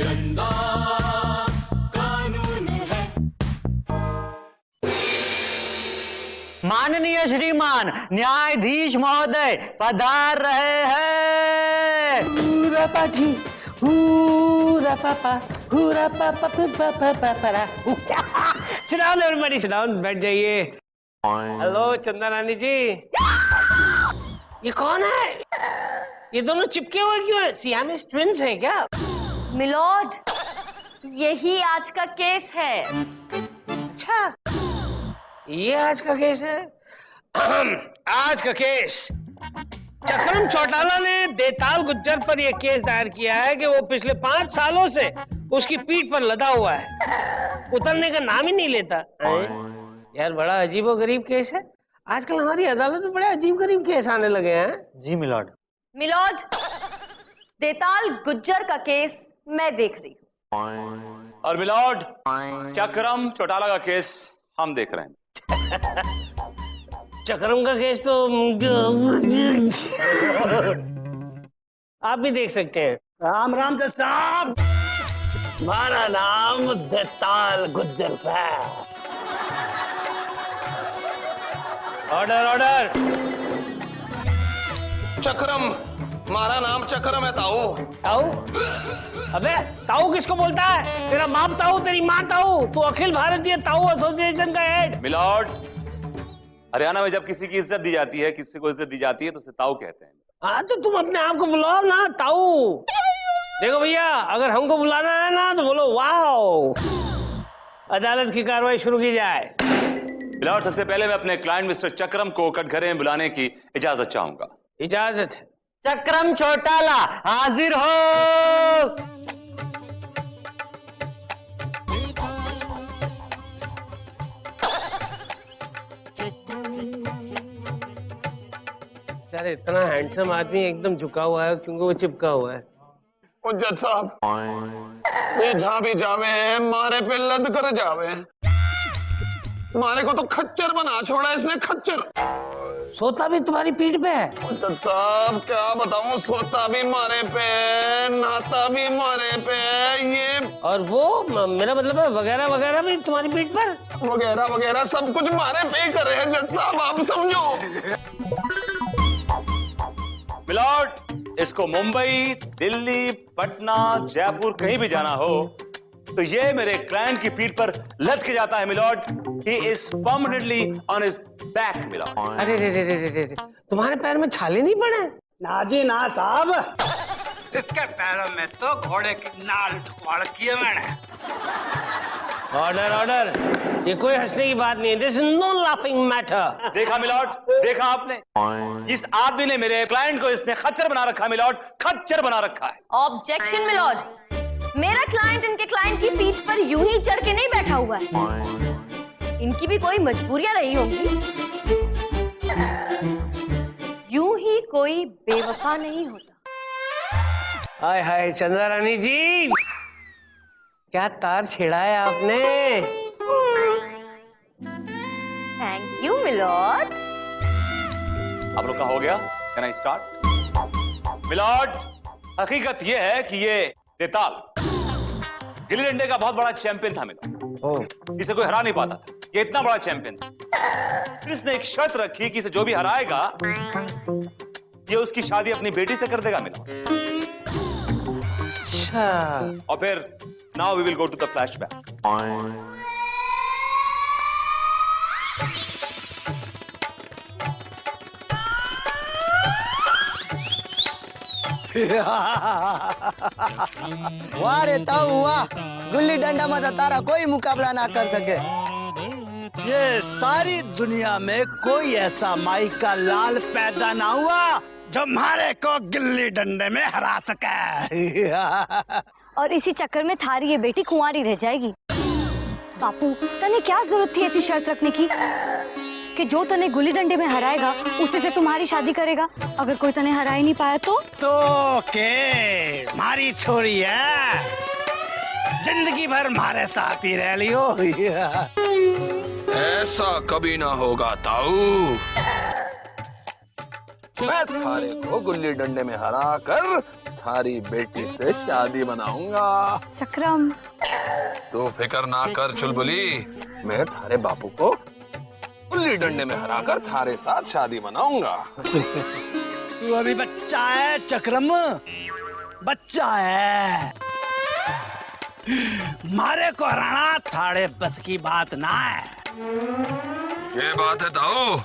डंडा कानून है। माननीय श्रीमान न्यायाधीश महोदय पधार रहे हैं। हुरा पाठी, हुरा पापा, हुरा पापा पापा। Sit down everybody, sit down, बैठ जाइए। हेलो चंदा रानी जी। ये कौन है? ये दोनों चिपके हुए क्यों हैं? सियामीज ट्विंस हैं क्या? मिलॉर्ड, यही आज का केस है। अच्छा, ये आज का केस है। आज का केस चक्रम चौटाला ने देताल गुज्जर पर यह केस दायर किया है कि वो पिछले 5 सालों से उसकी पीठ पर लदा हुआ है, उतरने का नाम ही नहीं लेता। यार बड़ा अजीबो गरीब केस है। आजकल हमारी अदालत में बड़े अजीब गरीब केस आने लगे हैं। जी मिलॉर्ड। मिलॉर्ड, देताल गुज्जर का केस मैं देख रही हूँ। और मिलॉर्ड, चक्रम चौटाला का केस हम देख रहे हैं। चक्रम का केस तो आप भी देख सकते हैं। राम राम जज साहब, हमारा नाम देताल गुज्जर साहब। Order order. चक्रम, हमारा नाम चक्रम है ताऊ। ताऊ? अबे ताऊ किसको बोलता है? तेरा बाप ताऊ, तेरी माँ ताऊ, तू अखिल भारतीय ताऊ एसोसिएशन का हेड। मिलॉर्ड, हरियाणा में जब किसी की इज्जत दी जाती है, किसी को इज्जत दी जाती है तो उसे ताऊ कहते हैं। हाँ तो तुम अपने आप को बुलाओ ना ताऊ। देखो भैया, अगर हमको बुलाना है ना तो बोलो वाओ। अदालत की कार्रवाई शुरू की जाए। मिलॉर्ड, सबसे पहले मैं अपने क्लाइंट मिस्टर चक्रम को कटघरे में बुलाने की इजाजत चाहूंगा। इजाजत है। चक्रम चौटाला हाजिर हो। सर इतना हैंडसम आदमी एकदम झुका हुआ है क्योंकि वो चिपका हुआ है। ओ जज साहब, ये जहाँ भी जावे मारे पे लद कर जावे। मारे को तो खच्चर बना छोड़ा इसने, खच्चर। सोता भी तुम्हारी पीठ पे है। जज साहब क्या बताऊं, सोता भी मारे पे, नहाता भी मारे पे, ये और वो मेरा मतलब है वगैरह वगैरह भी तुम्हारी पीठ पर। वगैरह वगैरह सब कुछ मारे पे ही कर रहे हैं जज साहब, आप समझो। मिलॉर्ड, इसको मुंबई, दिल्ली, पटना, जयपुर कहीं भी जाना हो तो ये मेरे क्लाइंट की पीठ पर लद के जाता है milord. He is permanently on his back, milord. अरे रे रे रे रे रे, तुम्हारे पैर में छाले नहीं पड़े? ना जी ना साहब, इसके पैरों में तो घोड़े की नाल ठुकवाड़ की है मैंने। Order order. ये कोई हंसने की बात नहीं है। This is no laughing matter। देखा मिलॉर्ड, देखा आपने? इस आदमी ने मेरे क्लाइंट को इसने खच्चर बना रखा है मिलॉर्ड, खच्चर बना रखा है। ऑब्जेक्शन मिलॉर्ड, मेरा क्लाइंट इनके क्लाइंट की पीठ पर यूं ही चढ़ के नहीं बैठा हुआ है। इनकी भी कोई मजबूरियां रही होंगी। यूं ही कोई बेवफा नहीं होता। हाय हाय चंदा रानी जी, क्या तार छेड़ा है आपने। Thank you milord. आप लोग का हो गया? Can I start? मिलॉर्ड, हकीकत यह है कि ये देताल गिल्ली डंडे का बहुत बड़ा चैंपियन था मिलॉर्ड। इसे कोई हरा नहीं पाता था, ये इतना बड़ा चैंपियन था। फिर इसने एक शर्त रखी कि इसे जो भी हराएगा ये उसकी शादी अपनी बेटी से कर देगा मिलॉर्ड। अच्छा। और फिर now we will go to the flashback. वाह रे ताऊ वाह, गुल्ली डंडा में तो तारा कोई मुकाबला ना कर सके। ये सारी दुनिया में कोई ऐसा माई का लाल पैदा ना हुआ जो हमारे को गिल्ली डंडे में हरा सके। और इसी चक्कर में थारी ये बेटी कुंवारी रह जाएगी। बापू, तने क्या जरूरत थी ऐसी शर्त रखने की कि जो तने गुल्ली डंडे में हराएगा उसी से तुम्हारी शादी करेगा। अगर कोई तने हरा ही नहीं पाया तो के हमारी छोरी है, जिंदगी भर हमारे साथ ही रह लियो। ऐसा कभी ना होगा ताऊ। मैं थारे को गुल्ली डंडे में हरा कर थारी बेटी से शादी बनाऊंगा। चक्रम, तू फिक्र ना कर चुलबुली, मैं थारे बापू को गुल्ली डंडे में हराकर थारे साथ शादी बनाऊंगा। तू अभी बच्चा है चक्रम, बच्चा है। मारे को हराना थाड़े बस की बात ना है। ये बात है ताऊ।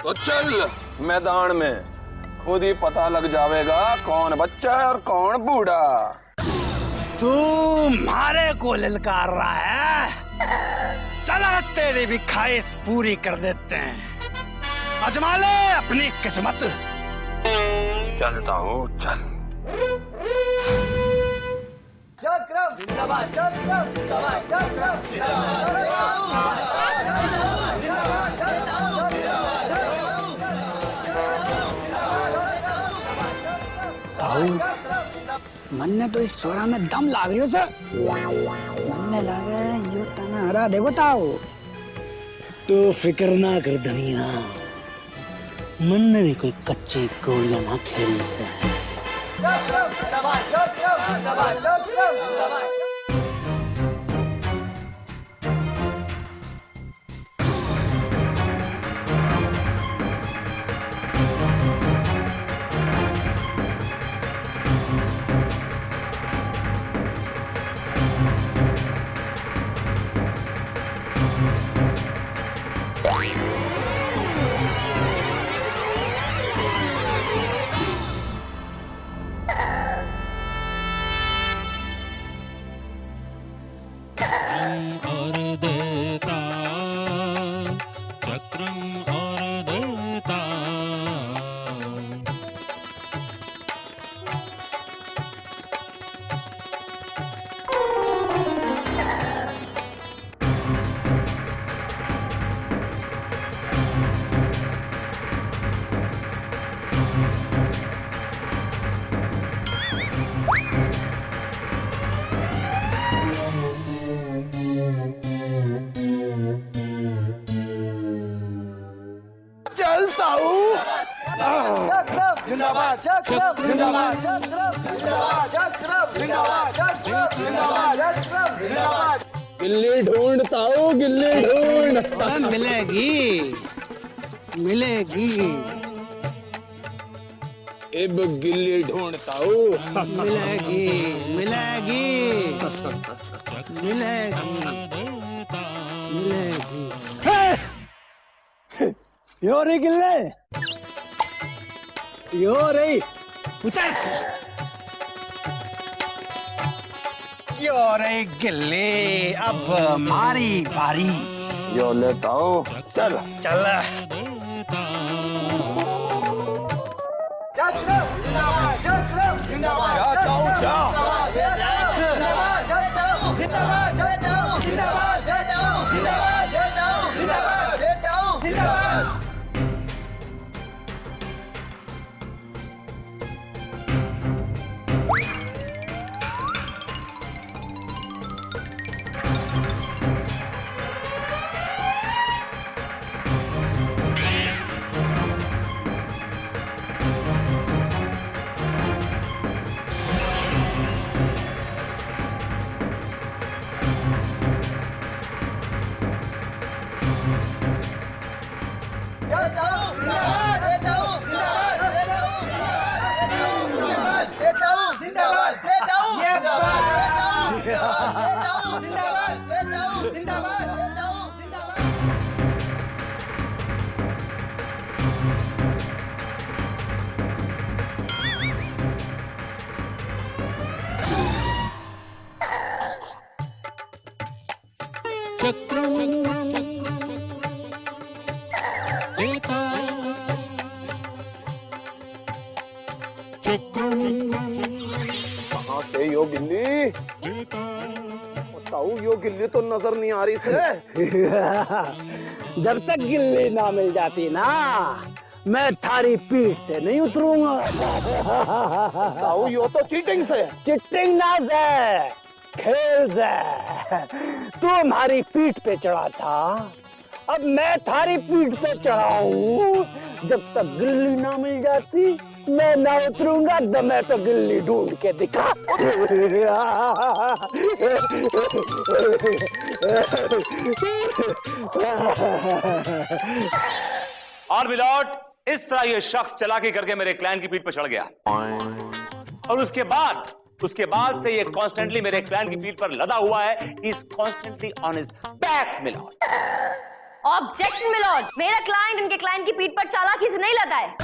तो चल मैदान में, खुद ही पता लग जाएगा कौन बच्चा है और कौन बूढ़ा। तू मारे को ललकार रहा है, चला तेरी भी ख्वाहिश पूरी कर देते हैं। आजमा ले अपनी किस्मत। चलता हूँ, चल। चक्रम जिंदाबाद, चक्रम जिंदाबाद, चक्रम मन ने तो इस सोरा में दम लाग रही हो सर। मन ने लाग रहा है यो तना हरा देखो ताओ। तू फिक्र ना कर धनिया, मन ने भी कोई कच्ची गोलियां ना खेलने से। चक्रम जिंदाबाद, चक्रम जिंदाबाद, चक्रम जिंदाबाद। जिंदाबाद, चक्रम जिंदाबाद, चक्रम जिंदाबाद, चक्रम जिंदाबाद, चक्रम जिंदाबाद, चक्रम जिंदाबाद। गिल्ली ढूंढता हूँ, गिल्ली ढूंढ। मिलेगी मिलेगी। अब गिल्ली ढूंढता हूँ। मिलेगी मिलेगी मिलेगी मिलेगी। यो रे गिल्ले, यो रे उतर। यो रे गिल्ले, अब मारी बारी। यो लेता हूँ, चल चल। चक्रम जिंदाबाद, चक्रम जिंदाबाद, जाता हूँ, जा। जिंदाबाद, जिंदाबाद, जिंदाबाद, जिंदाबाद, जिंदाबाद, जिंदाबाद, जिंदाबाद, जिंदाबाद। कहाँ से यो गिल्ली? बताओ, यो गिल्ली तो नजर नहीं आ रही थे। जब तक गिल्ली ना मिल जाती ना, मैं थारी पीठ से नहीं उतरूंगा। बताओ, यो तो चीटिंग से। चिटिंग ना से, खेल से। तू हमारी पीठ पे चढ़ा था अब मैं थारी पीठ पे चढ़ा हूँ, जब तक गिल्ली ना मिल जाती मैं ना उतरूंगा, तो मैं तो गिल्ली ढूंढ के दिखा। और मिलॉर्ड, इस तरह ये शख्स चालाकी करके मेरे क्लाइंट की पीठ पर चढ़ गया और उसके बाद से ये कॉन्स्टेंटली मेरे क्लाइंट की पीठ पर लदा हुआ है। Is constantly on his back milord. Objection milord, मेरा क्लाइंट उनके क्लाइंट की पीठ पर चालाकी से नहीं लदा है,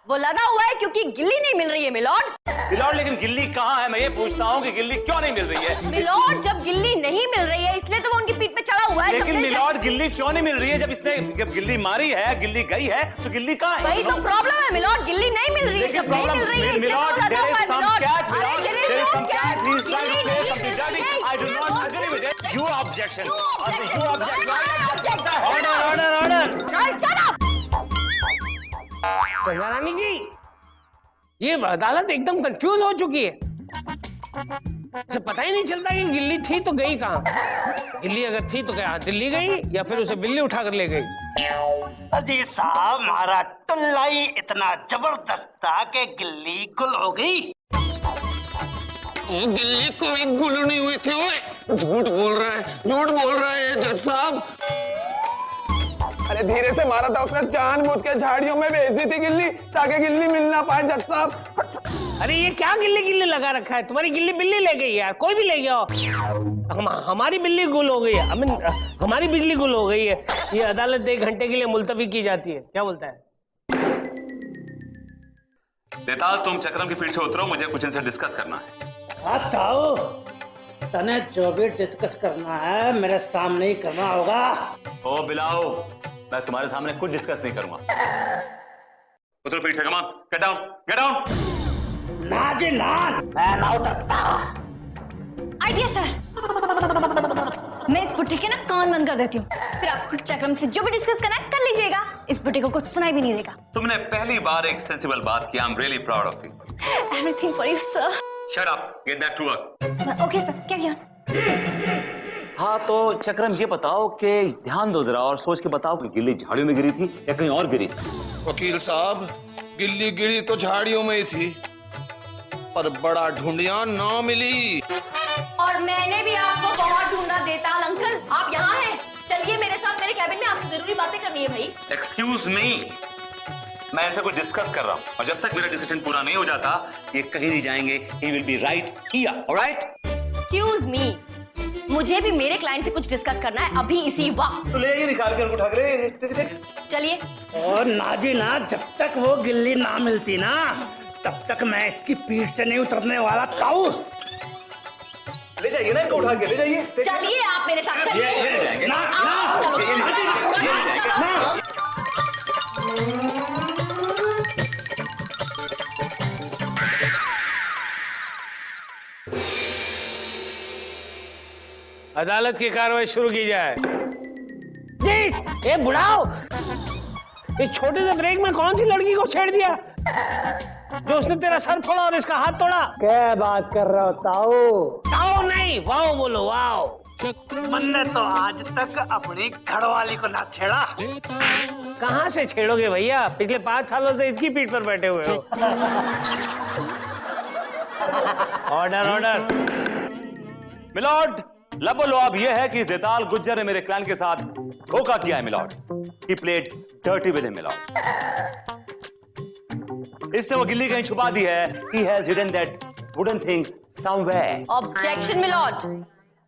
वो लदा हुआ है क्योंकि गिल्ली नहीं मिल रही है मिलॉर्ड। मिलॉर्ड, लेकिन गिल्ली कहाँ है? मैं ये पूछता हूँ कि गिल्ली क्यों नहीं मिल रही है? मिलॉर्ड, जब गिल्ली नहीं मिल रही है इसलिए तो वो उनकी पीठ पे चढ़ा हुआ है। लेकिन मिलॉर्ड, गिल्ली क्यों नहीं मिल रही है? जब गिल्ली मारी है, गिल्ली गई है, तो गिल्ली कहाँ है? वही तो प्रॉब्लम है मिलॉर्ड, गिल्ली नहीं मिल रही है। जब नहीं मिल रही है इसलिए मिलॉर्ड, तो लदा there हुआ is है, some मिलॉर्ड। catch, मिलॉर्ड, अरे, there is some catch. He is trying to play गिल्ली something dirty. नहीं, I do not agree with it. You objection. You objection. Order. Shut up! रानी जी, ये अदालत एकदम कंफ्यूज हो चुकी है। उसे पता ही नहीं चलता कि गिल्ली थी तो गई कहाँ। गिल्ली अगर थी तो क्या दिल्ली गई या फिर उसे बिल्ली उठा कर ले गई? अजी साहब, हमारा टुल्ला ही इतना जबरदस्त था कि गिल्ली गुल हो गई। गिल्ली कोई गुल नहीं हुई थी। ओए झूठ बोल रहा है जज साहब। अरे धीरे से मारा था उसने, जानबूझ के झाड़ियों में भेज दी थी गिल्ली ताकि गिल्ली मिल ना पाए जज साहब। अरे ये क्या गिल्ली लगा रखा है? तुम्हारी गिल्ली बिल्ली ले गई यार, कोई भी ले गया हो। हमारी बिल्ली गुल हो गई है, हमारी बिल्ली गुल हो गई है। ये अदालत 1 घंटे के लिए मुलतवी की जाती है। क्या बोलता है? देताल, तुम चक्रम की पीठ से उतरो, मुझे कुछ इनसे डिस्कस करना है। ताऊ, तने जो भी डिस्कस करना है मेरे सामने ही करना होगा। ओ बिलाओ, मैं तुम्हारे सामने कुछ डिस्कस नहीं करूंगा। उतरो पीठ से, come on, get down, get down. ना जी ना, मैं ना उतरता। आइडिया सर, मैं इस बुट्टी के ना कान बंद कर देती हूँ, फिर आप चक्रम से जो भी डिस्कस करना है कर लीजिएगा। इस बुट्टी को कुछ सुनाई भी नहीं देगा। तुमने पहली बार एक सेंसिबल बात की। I am really proud of you. Everything for you sir. Shut up, get back to work. Okay sir, carry on. हाँ तो चक्रम, ये बताओ कि ध्यान दो जरा और सोच के बताओ कि गिल्ली झाड़ियों में गिरी थी या कहीं और गिरी थी? वकील साहब, गिल्ली गिरी तो झाड़ियों में ही थी, पर बड़ा ढूंढिया ना मिली। और मैंने भी आपको बहुत ढूंढा देताल अंकल, आप यहाँ हैं। चलिए मेरे साथ मेरे कैबिन में, आपसे जरूरी बातें करनी है भाई। एक्सक्यूज मी, मैं ऐसा कुछ डिस्कस कर रहा हूँ और जब तक मेरा डिस्कशन पूरा नहीं हो जाता ये कहीं नहीं जाएंगे। He will be right here, alright? Excuse me, मुझे भी मेरे क्लाइंट से कुछ डिस्कस करना है अभी इसी वक्त। तो ले ये निकाल के उनको उठा के ले, देख। चलिए। और नाजी ना, जब तक वो गिल्ली ना मिलती ना तब तक मैं इसकी पीठ से नहीं उतरने वाला। ताऊ, ले जाइए ना इनको, उठा के ले जाइए। चलिए आप मेरे साथ चलिए। ये ले जाएंगे। ना, आओ, चलो, ये ले जाएंगे, ये ले जाएंगे। ना। अदालत की कार्रवाई शुरू की जाए। ए बुढ़ाओ, इस छोटे से ब्रेक में कौन सी लड़की को छेड़ दिया जो उसने तेरा सर फोड़ा और इसका हाथ तोड़ा? क्या बात कर रहे हो ताऊ? ताओ नहीं, वाओ बोलो, वाओ। मैंने तो आज तक अपनी घरवाली को ना छेड़ा। कहाँ से छेड़ोगे भैया? पिछले 5 सालों से इसकी पीठ पर बैठे हुए हो। ऑर्डर। मिलॉर्ड, लबो-लुआब यह है कि देताल गुज्जर ने मेरे क्लाइंट के साथ धोखा किया है milord. He played dirty with him, milord. इसने वो गिल्ली कहीं छुपा दी है। He has hidden that wooden thing somewhere. Objection milord,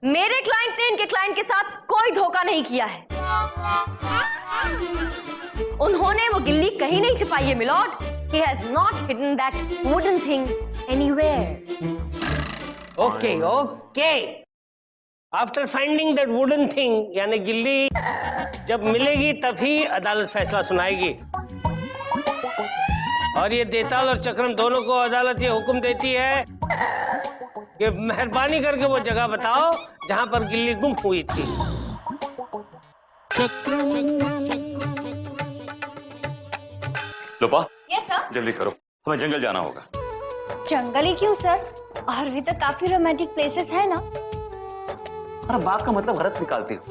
मेरे क्लाइंट ने इनके क्लाइंट के साथ कोई धोखा नहीं किया है। उन्होंने वो गिल्ली कहीं नहीं छुपाई है milord. He has not hidden that wooden thing anywhere. Okay. After finding that wooden thing, यानी गिल्ली जब मिलेगी तभी अदालत फैसला सुनाएगी। और ये देताल और चक्रम दोनों को अदालत ये हुक्म देती है कि मेहरबानी करके वो जगह बताओ जहां पर गिल्ली गुम हुई थी। लोपा, यस सर। जल्दी करो, हमें जंगल जाना होगा। जंगल ही क्यों सर? और भी तो काफी रोमांटिक प्लेसेस है ना। अरे बात का मतलब गलत निकालती हो।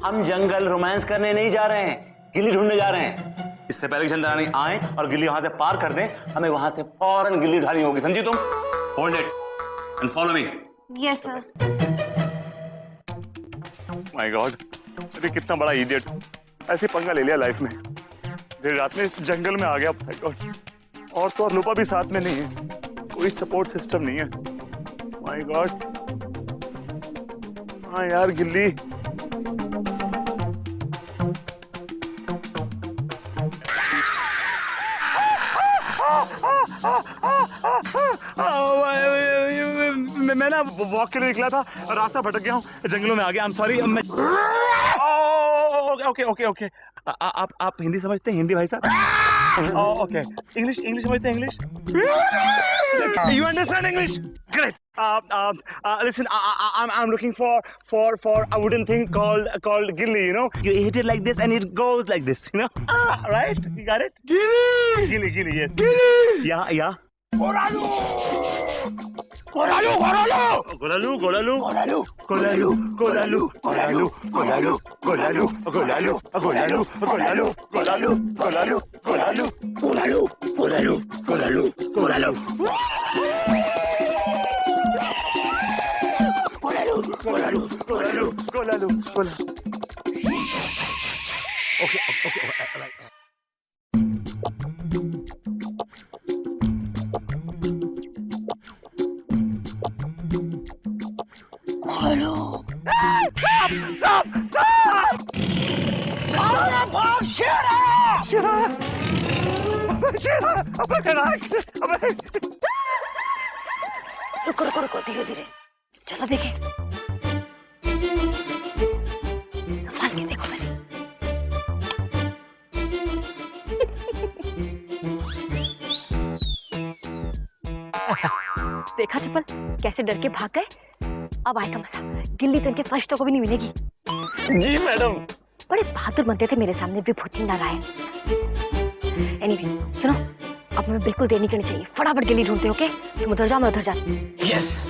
हम जंगल रोमांस करने नहीं जा रहे हैं, गिल्ली ढूंढने जा रहे हैं। इससे पहले कि चंद्रानी आए और गिल्ली वहां से पार कर दें, हमें वहां से फौरन गिल्ली उठानी होगी, समझी तुम? Hold it and follow me. Yes sir. My God, अरे कितना बड़ा इडियट, ऐसे पंगा ले लिया लाइफ में। देर रात में इस जंगल में आ गया। माय गॉड, और तो और लूपा भी साथ में नहीं है, कोई सपोर्ट सिस्टम नहीं है। माय गॉड, हाँ यार गिल्ली। मैं ना वॉक के लिए निकला था, रास्ता भटक गया हूँ, जंगलों में आ गया। I am sorry. Okay okay okay, आप हिंदी समझते हैं? हिंदी भाई साहब? ओके, इंग्लिश समझते हैं? English? You understand English? Great. Listen, I'm looking for a wooden thing called gilli. You know, you hit it like this and it goes like this. You know, right? You got it? Gilli. Yes. Gilli. Yeah. Goralu. Okay, right. Stop! रुको धीरे चलो देखें। संभाल के देखो पहले। देखा चप्पल कैसे डर के भाग गए? अब आएगा मजा, गिल्ली तो इनके फरिश्तों को भी नहीं मिलेगी। जी मैडम। बड़े बहादुर बनते थे मेरे सामने विभूति नारायण। एनीवे सुनो, अब हमें बिल्कुल देर नहीं करनी चाहिए, फटाफट गिल्ली ढूंढते। ओके, तुम उधर जाओ, मैं उधर जाती हूँ। यस।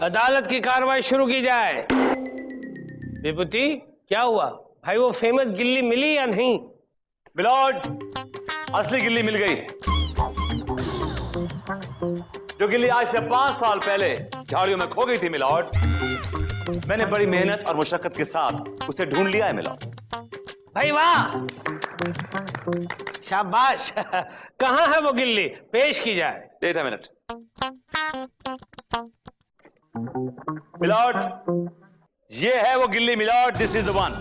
अदालत की कार्रवाई शुरू की जाए। विभूति, क्या हुआ भाई? वो फेमस गिल्ली मिली या नहीं? मिलॉर्ड, असली गिल्ली मिल गई। जो गिल्ली आज से 5 साल पहले झाड़ियों में खो गई थी मिलॉर्ड, मैंने बड़ी मेहनत और मुशक्कत के साथ उसे ढूंढ लिया है मिलॉर्ड। भाई वाह, शाबाश। कहाँ है वो गिल्ली? पेश की जाए। वेट अ मिनट मिलॉर्ड, ये है वो गिल्ली milord, this is the one.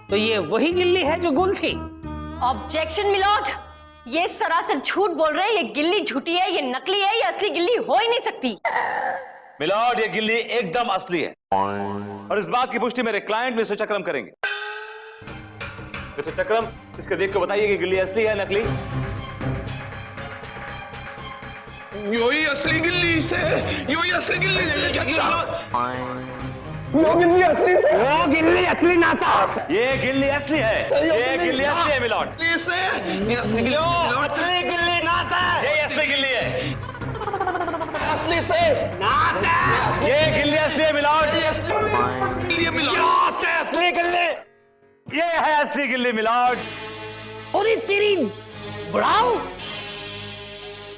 तो ये वही गिल्ली है जो गुल थी? ऑब्जेक्शन मिलॉर्ड, ये सरासर झूठ बोल रहे हैं। ये गिल्ली झूठी है, ये नकली है, ये असली गिल्ली हो ही नहीं सकती। मिलॉर्ड, ये गिल्ली एकदम असली है और इस बात की पुष्टि मेरे क्लाइंट मिस्टर चक्रम करेंगे। मिस्टर चक्रम, इसके देख के बताइए कि गिल्ली असली है नकली? योही असली गिल्ली से, योही असली गिल्ली से। वो गिल्ली असली से, वो गिल्ली असली ना था। ये गिल्ली असली है, ये गिल्ली असली है मिलॉर्ड। ये असली गिल्ली, असली गिल्ली ना था। ये असली गिल्ली है, असली से ना था। ये गिल्ली असली है मिलॉर्ड। असली गिल्ली, ये है असली गिल्ली मिलॉर्ड। पूरी तेरी बुढ़ाओ।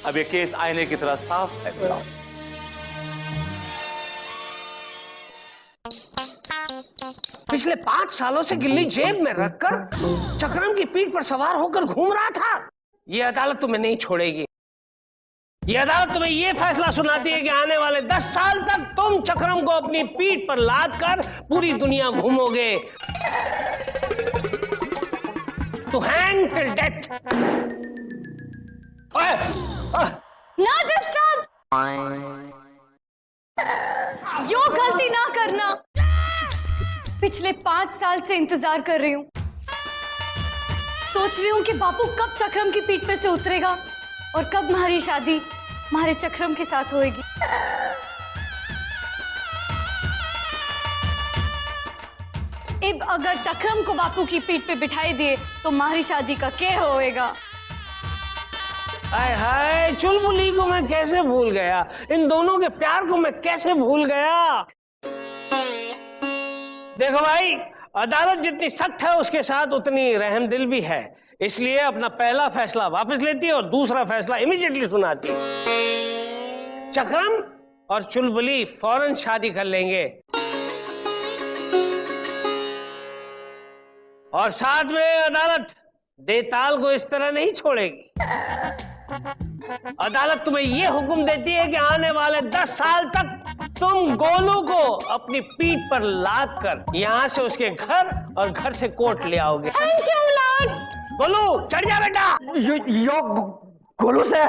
अब ये केस आईने की तरह साफ है मिलॉर्ड। पिछले 5 सालों से गिल्ली जेब में रखकर चक्रम की पीठ पर सवार होकर घूम रहा था। ये अदालत तुम्हें नहीं छोड़ेगी। ये अदालत तुम्हें ये फैसला सुनाती है कि आने वाले 10 साल तक तुम चक्रम को अपनी पीठ पर लाद कर पूरी दुनिया घूमोगे। To hang till death. ना जज साहब, यो गलती ना करना। पिछले 5 साल से इंतजार कर रही हूँ। सोच रही हूँ कि बापू कब चक्रम की पीठ पे से उतरेगा और कब हमारी शादी हमारे चक्रम के साथ होएगी। अब अगर चक्रम को बापू की पीठ पे बिठाई दिए तो हमारी शादी का क्या होएगा? हाय हाय, चुलबुली को मैं कैसे भूल गया, इन दोनों के प्यार को मैं कैसे भूल गया। देखो भाई, अदालत जितनी सख्त है उसके साथ उतनी रहमदिल भी है, इसलिए अपना पहला फैसला वापस लेती है और दूसरा फैसला इमीडिएटली सुनाती है। चक्रम और चुलबुली फौरन शादी कर लेंगे और साथ में अदालत देताल को इस तरह नहीं छोड़ेगी। अदालत तुम्हें यह हुक्म देती है कि आने वाले 10 साल तक तुम गोलू को अपनी पीठ पर लाद कर यहां से उसके घर और घर से कोर्ट ले आओगे। Thank you Lord. गोलू चढ़ जा बेटा। यो गोलू से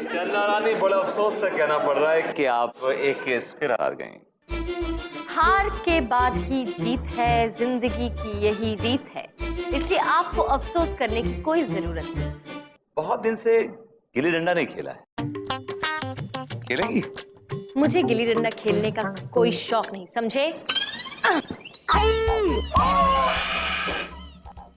चंदा रानी, बड़े अफसोस से कहना पड़ रहा है कि आप एक केस फिर हार गए। हार के बाद ही जीत है, जिंदगी की यही रीत है, इसलिए आपको अफसोस करने की कोई जरूरत नहीं। बहुत दिन से गिल्ली डंडा नहीं खेला है, खेलेंगी? मुझे गिल्ली डंडा खेलने का कोई शौक नहीं, समझे?